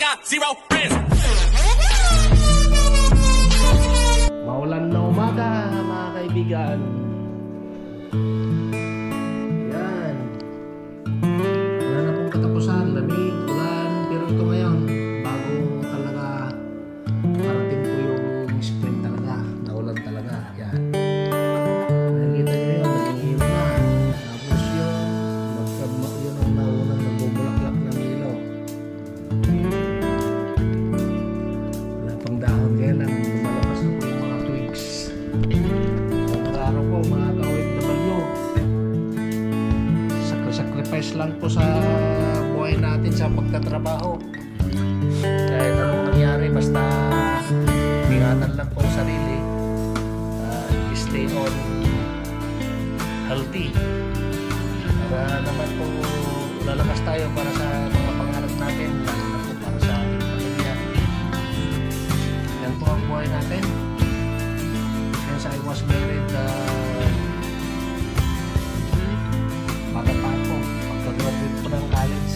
got zero friends. Maulan na umaga, mga kaibigan. Yan. Wala na pong katapusan. Lamig, ulan. Pero ito ngayon, bago talaga parating po yung spring talaga. Naulan talaga. Yan. Nakikita nyo yun, nag-ihilo na. Tapos yun ang naunang nagbubulaklak ng ilaw. Wala pang dahon kaya lang. Malabas na po yung mga twigs. Ang araw po mga ka-OFW, sacrifice lang po sa buhay natin sa pagtatrabaho. Kahit anong nangyari, basta ingatan lang po ang sarili. Stay on healthy. Para naman po lalakas tayo para sa mga pangarap natin, lalo na po para sa ating pamilya. Yan po ang buhay natin. Since I was married, bata pa po, pagka-graduate po ng college,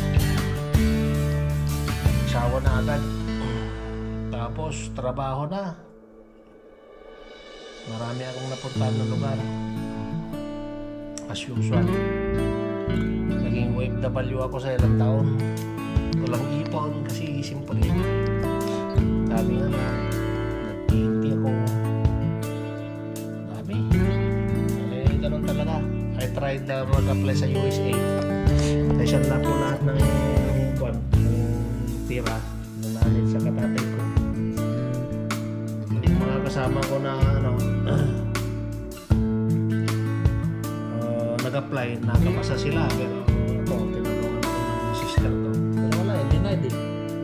asawa na agad. Tapos trabaho na. Marami akong napuntahan ng lugar. As usual, naging OFW ako sa ilang taon. Walang ipon kasi simple. Dami nga na nagtihinti ako. Dami. Ganun talaga. I tried na mag-apply sa USA. Kasi lang po lahat ng tira na namin sa katatay ko. Yung mga kasama ko na nag-apply, nakapasa sila, pero ako, tinanungan ko ng sister ko. Pero wala, denied eh.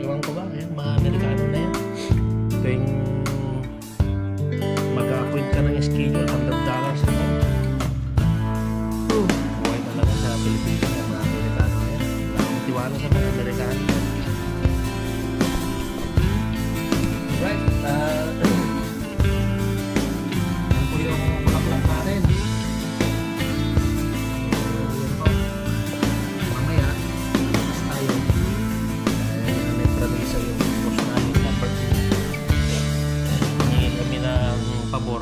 Iwan ko ba, mga Amerikano na yan. Tuwing mag-appoint ka ng schedule, $100 ito. Buhay talaga sa Pilipinas, mga Amerikano na yan. Wala akong tiwala sa mga Amerikano. Right, yan po yung bulaklak natin.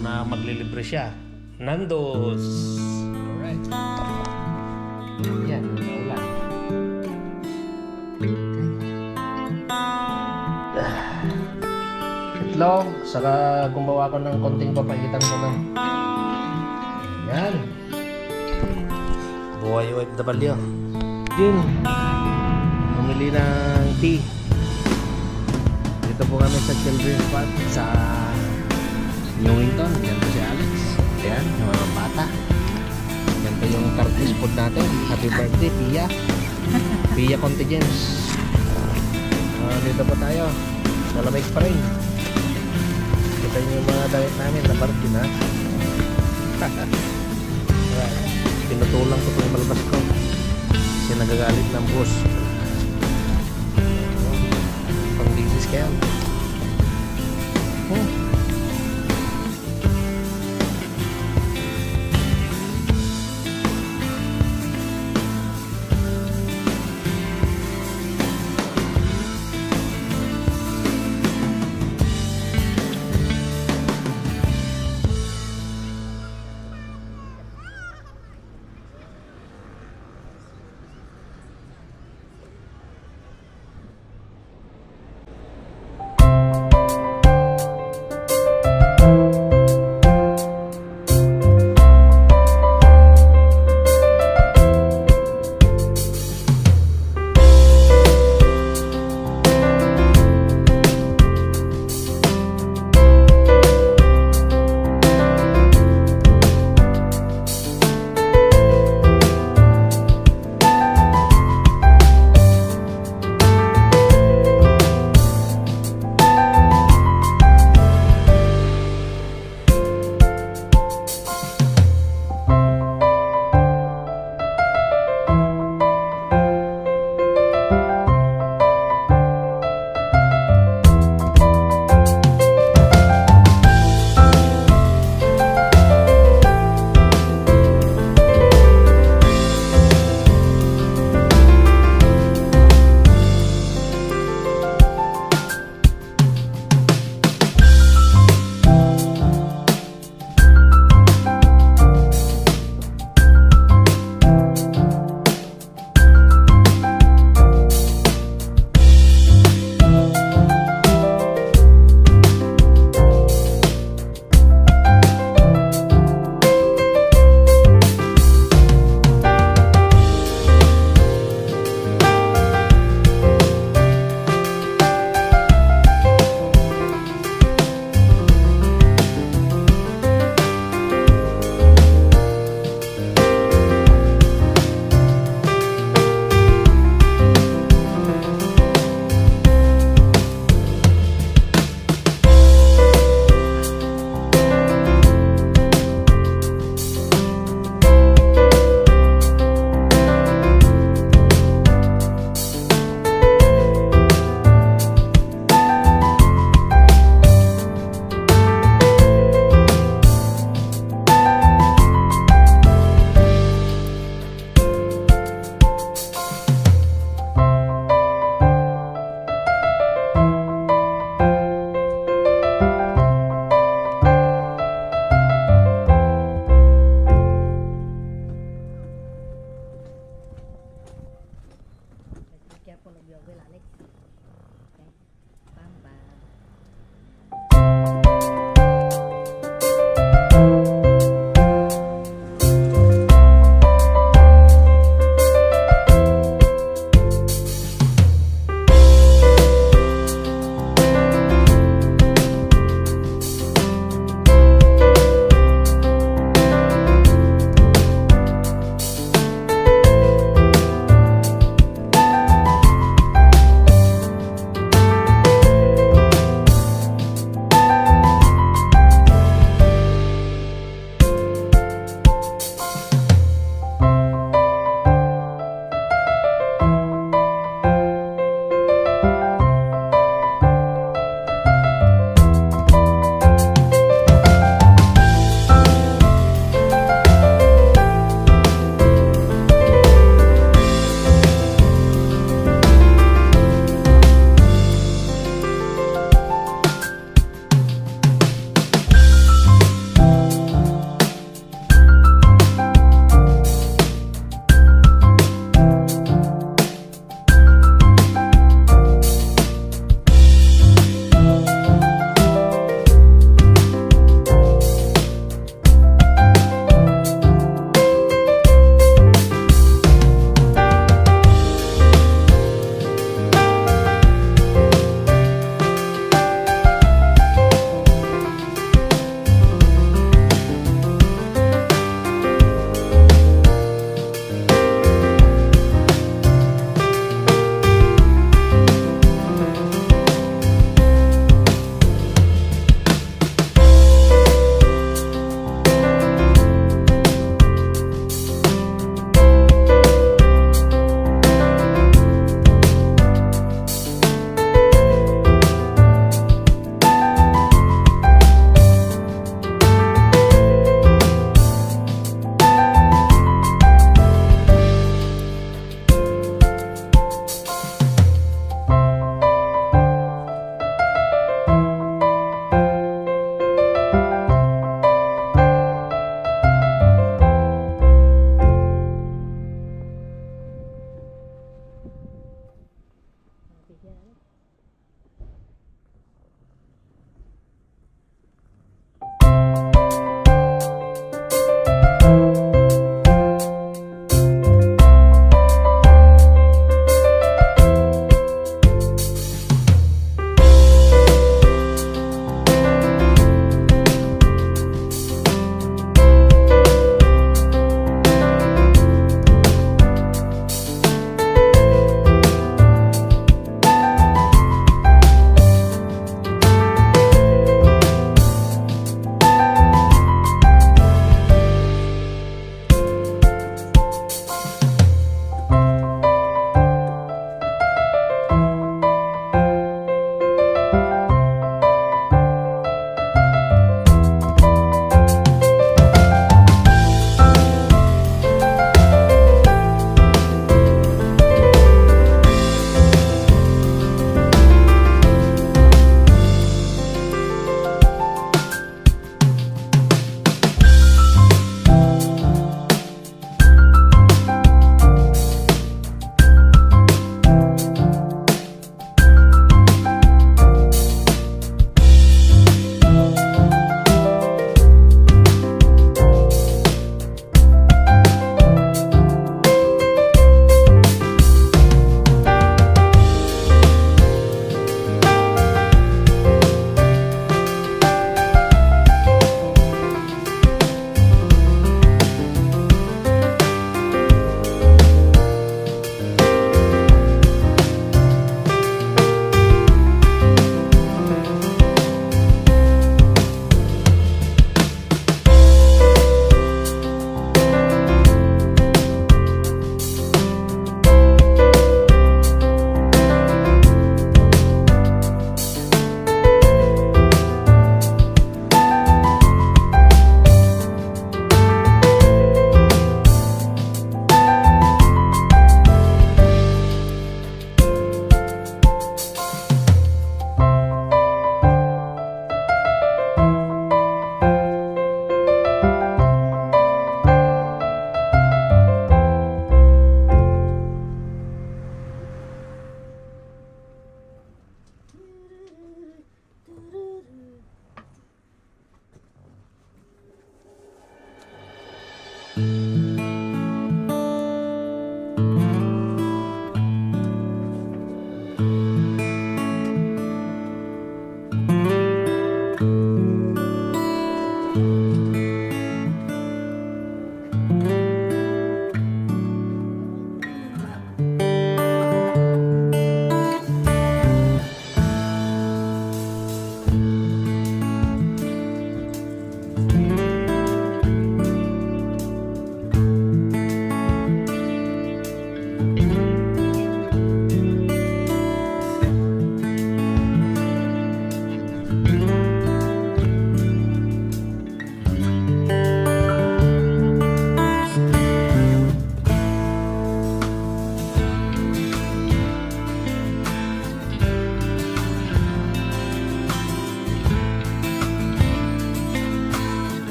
Na maglilibre siya. Nando's. Alright. Yan, maulan. Okay. Itlog, saka gumawa ko ng konting papaitan ko na. Yan. Buhay OFW. Yun. Bumili ng tea. Dito po kami sa Children's Park sa Newington. Yan po si Alex. Ayan, yung mga bata. Yan po yung Curtis food natin. Happy birthday, Pia. Pia Contingents. Dito po tayo. Malamig pa rin. Kita nyo yung mga damit namin. Nabarkin ha. Pinutulang ko itong malabas ko. Kasi nagagalit ng boss. Pang-disis kaya.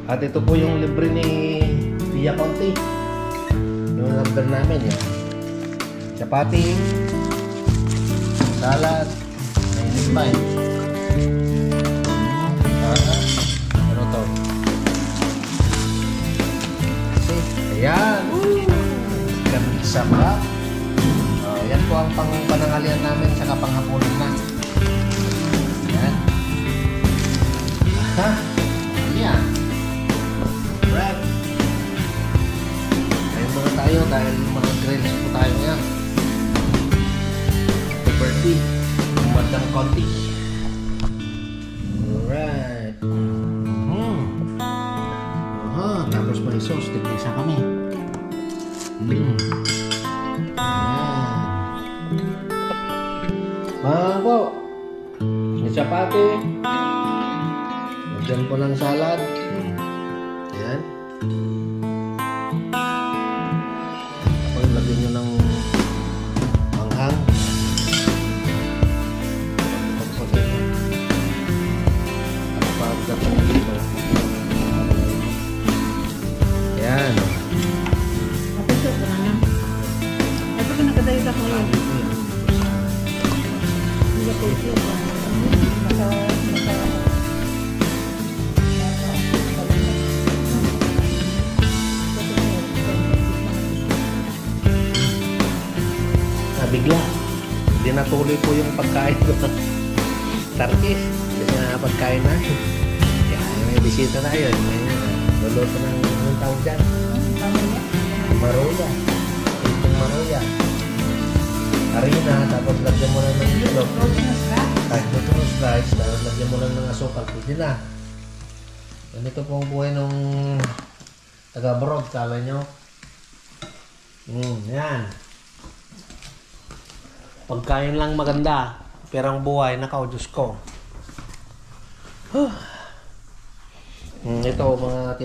At ito po yung libre ni Via Conti. Yung order namin yan. Chapati, salad, mainit pa eh. Ano to? Ayan! Ganisa pa. Yan po ang panangalian namin sa panghapunan na. Ayan. Aha! Ayan. Bread. Ayan muna tayo dahil mga grills po tayo ngayon. Happy birthday. Madang konti. Alright. Aha, tapos may sauce. Tigisa kami. Ayan. Mahal po. May chapati. Diyan po ng salad. Ayan. Tapos lagyan nyo ng manghang. Tapos dito. Ayan. Ito ka nakadayo ka ngayon. Hindi ko ito. Bigla. Hindi natuloy po yung pagkain ko. Tarkis. Hindi na pagkain na. Kaya may bisita na yun. Luluto ng anong tawag dyan? Maruya. Itong maruya. Harina. Tapos lagyan mo lang ng ilog. Kahit glutinous rice. Tapos lagyan mo lang ng asukal. Pwede na. Ganito po ang buhay nung taga-abroad. Kala nyo? Yan. Pagkain lang maganda, perang buhay, nakaw, Diyos ko. Ito, mga